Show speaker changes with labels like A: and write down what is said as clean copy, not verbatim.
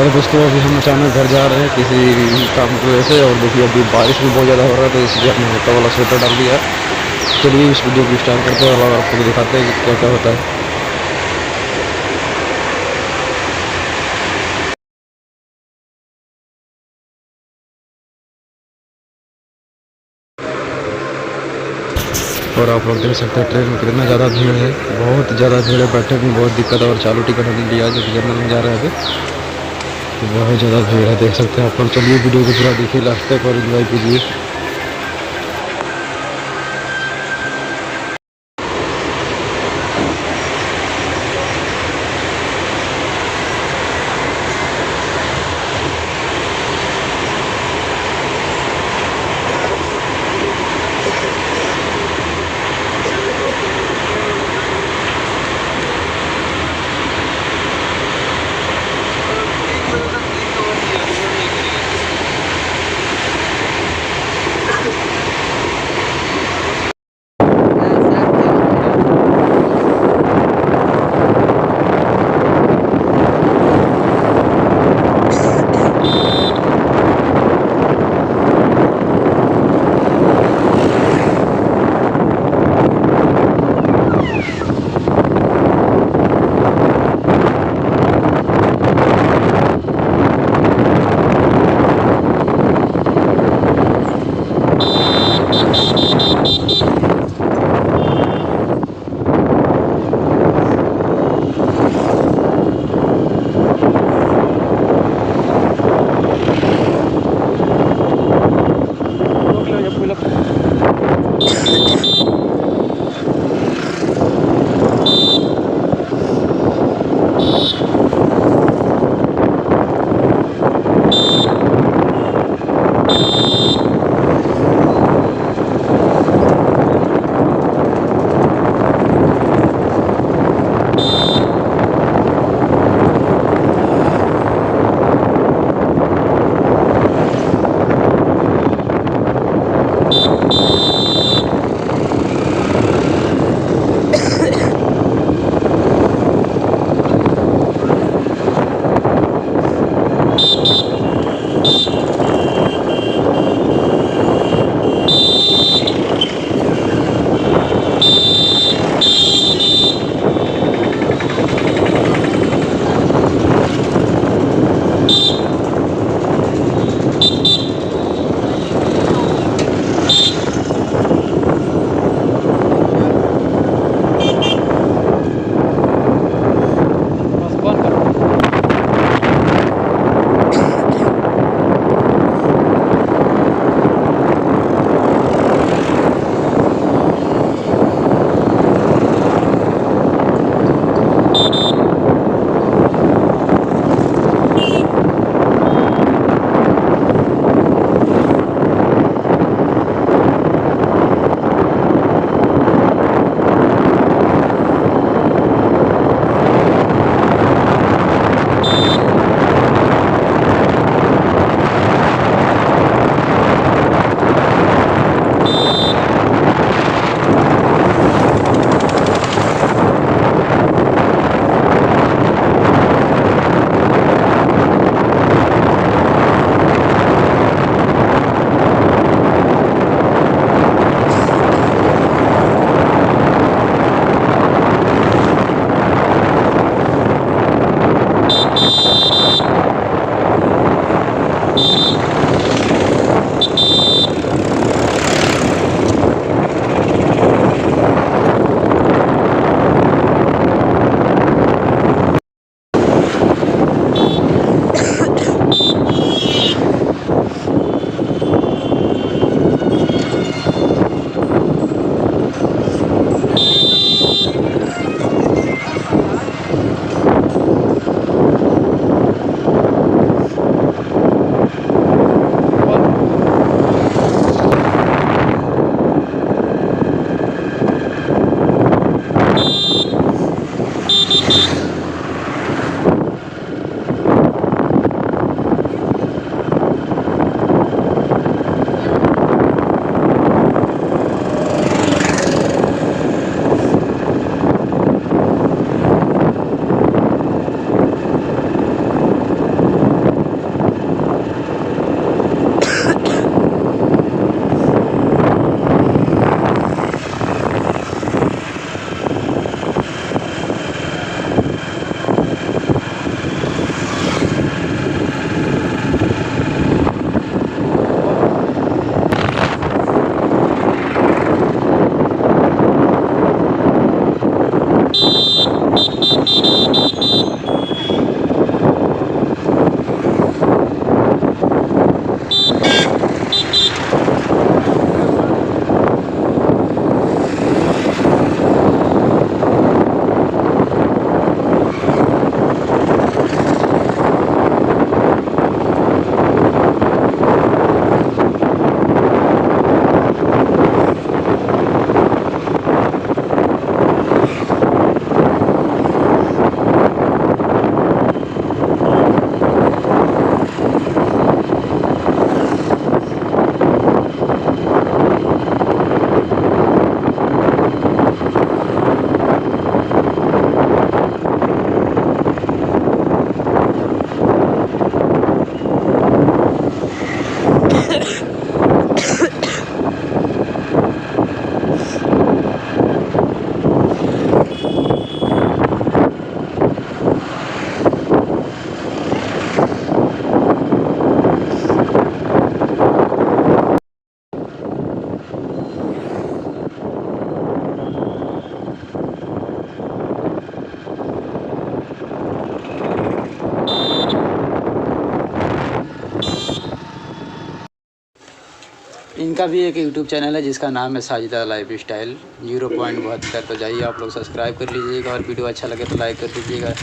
A: अरे दोस्तों, अभी हम अचानक घर जा रहे हैं किसी काम की वजह से, और देखिए अभी बारिश भी बहुत ज़्यादा हो रहा है, तो इसलिए हमने हल्का वाला स्वेटर डाल दिया है। चलिए इस वीडियो को स्टार्ट करते हैं और आपको दिखाते हैं कि क्या क्या होता है। और आप लोग देख सकते हैं ट्रेन में कितना ज़्यादा भीड़ है, बहुत ज़्यादा भीड़ है, बैठने में बहुत दिक्कत है। और चालू टिकट हमने लिया जो कि जनरल में जा रहे हैं अभी, तो बहुत ज़्यादा भीड़ है, देख सकते हैं आप लोग। चलिए वीडियो को पूरा देखिए लास्ट तक और एंजॉय कीजिए।
B: इनका भी एक यूट्यूब चैनल है जिसका नाम है साजिदा लाइफ स्टाइल 0.72। तो जाइए आप लोग सब्सक्राइब कर लीजिएगा और वीडियो अच्छा लगे तो लाइक कर दीजिएगा।